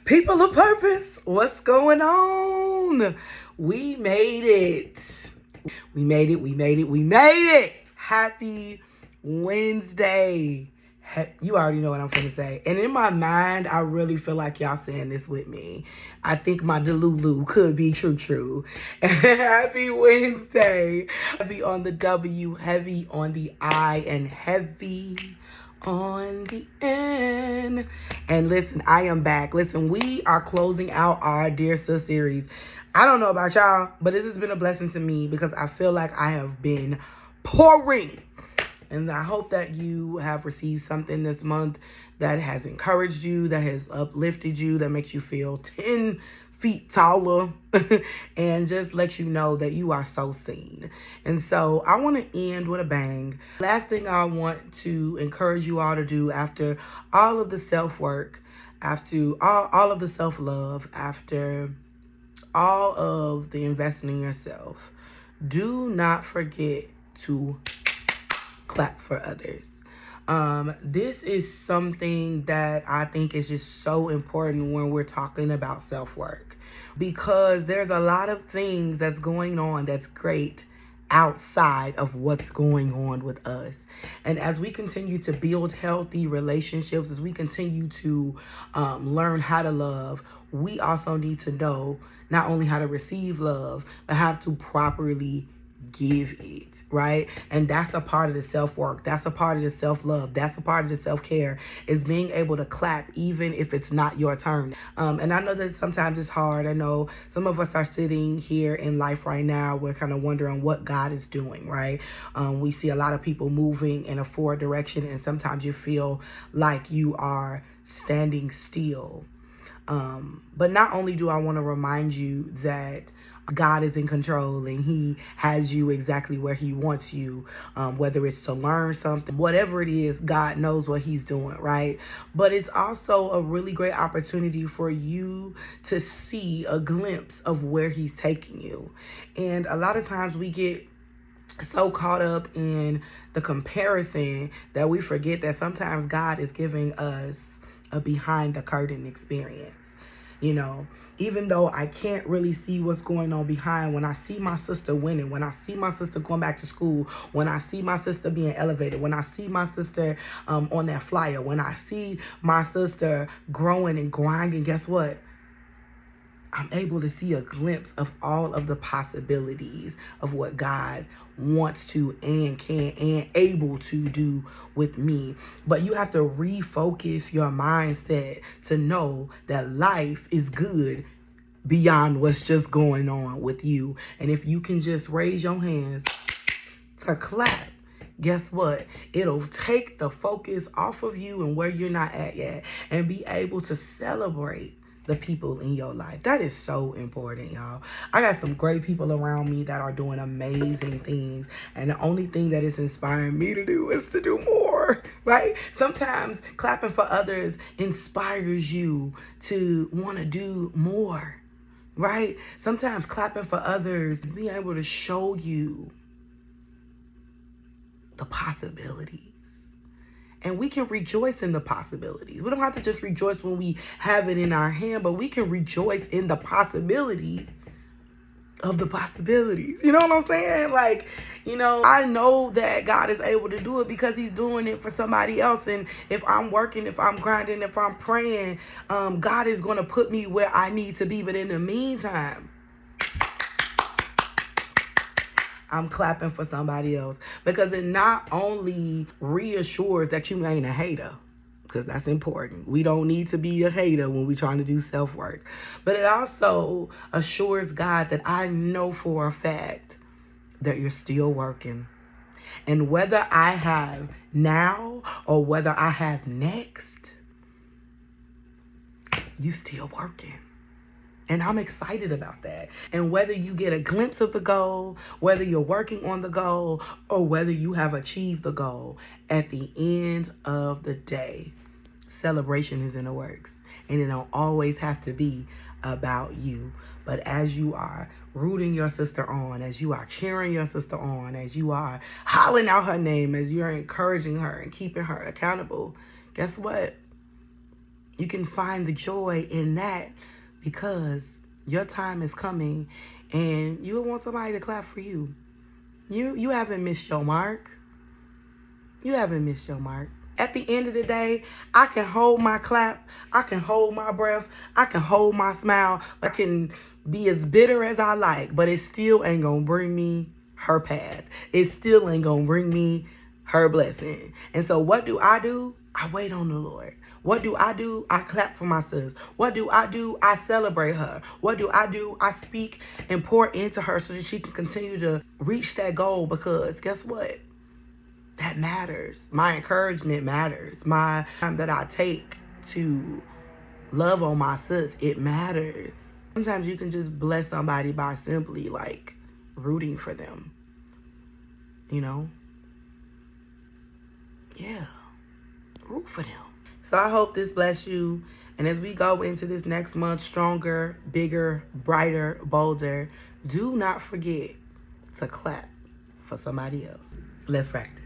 People of purpose, what's going on? We made it. We made it. We made it. We made it. Happy Wednesday. You already know what I'm finna say. And in my mind, I really feel like y'all saying this with me. I think my Delulu could be true. Happy Wednesday. Heavy on the W, heavy on the I, and heavy on the N. And listen, I am back. Listen, we are closing out our Dear Sis series. I don't know about y'all, but this has been a blessing to me because I feel like I have been pouring. And I hope that you have received something this month that has encouraged you, that has uplifted you, that makes you feel 10 feet taller and just let you know that you are so seen. And so I want to end with a bang. Last thing I want to encourage you all to do after all of the self-work, after all of the self-love, after all of the investing in yourself, do not forget to clap for others. This is something that I think is just so important when we're talking about self-work, because there's a lot of things that's going on that's great outside of what's going on with us. And as we continue to build healthy relationships, as we continue to learn how to love, we also need to know not only how to receive love, but how to properly give it, right? And that's a part of the self-work. That's a part of the self-love. That's a part of the self-care, is being able to clap even if it's not your turn. And I know that sometimes it's hard. I know some of us are sitting here in life right now. We're kind of wondering what God is doing, right? We see a lot of people moving in a forward direction, and sometimes you feel like you are standing still. But not only do I want to remind you that God is in control and he has you exactly where he wants you, whether it's to learn something, whatever it is, God knows what he's doing, right? But it's also a really great opportunity for you to see a glimpse of where he's taking you. And a lot of times we get so caught up in the comparison that we forget that sometimes God is giving us a behind the curtain experience. You know, even though I can't really see what's going on behind, when I see my sister winning, when I see my sister going back to school, when I see my sister being elevated, when I see my sister on that flyer, when I see my sister growing and grinding, guess what? I'm able to see a glimpse of all of the possibilities of what God wants to and can and able to do with me. But you have to refocus your mindset to know that life is good beyond what's just going on with you. And if you can just raise your hands to clap, guess what? It'll take the focus off of you and where you're not at yet, and be able to celebrate the people in your life. That is so important, y'all. I got some great people around me that are doing amazing things, and the only thing that is inspiring me to do is to do more, right? Sometimes clapping for others inspires you to want to do more, right? Sometimes clapping for others is being able to show you the possibilities. And we can rejoice in the possibilities. We don't have to just rejoice when we have it in our hand, but we can rejoice in the possibility of the possibilities. You know what I'm saying? Like, you know, I know that God is able to do it because he's doing it for somebody else. And if I'm working, if I'm grinding, if I'm praying, God is going to put me where I need to be. But in the meantime, I'm clapping for somebody else, because it not only reassures that you ain't a hater, because that's important. We don't need to be a hater when we're trying to do self-work. But it also assures God that I know for a fact that you're still working. And whether I have now or whether I have next, you still working. And I'm excited about that. And whether you get a glimpse of the goal, whether you're working on the goal, or whether you have achieved the goal, at the end of the day, celebration is in the works. And it don't always have to be about you. But as you are rooting your sister on, as you are cheering your sister on, as you are hollering out her name, as you're encouraging her and keeping her accountable, guess what? You can find the joy in that because your time is coming and you want somebody to clap for you. You haven't missed your mark. You haven't missed your mark. At the end of the day, I can hold my clap. I can hold my breath. I can hold my smile. I can be as bitter as I like, but it still ain't going to bring me her path. It still ain't going to bring me her blessing. And so what do? I wait on the Lord. What do? I clap for my sis. What do? I celebrate her. What do? I speak and pour into her so that she can continue to reach that goal, because guess what? That matters. My encouragement matters. My time that I take to love on my sis, it matters. Sometimes you can just bless somebody by simply like rooting for them. You know? Yeah. Root for them. So I hope this bless you. And as we go into this next month, stronger, bigger, brighter, bolder, do not forget to clap for somebody else. Let's practice.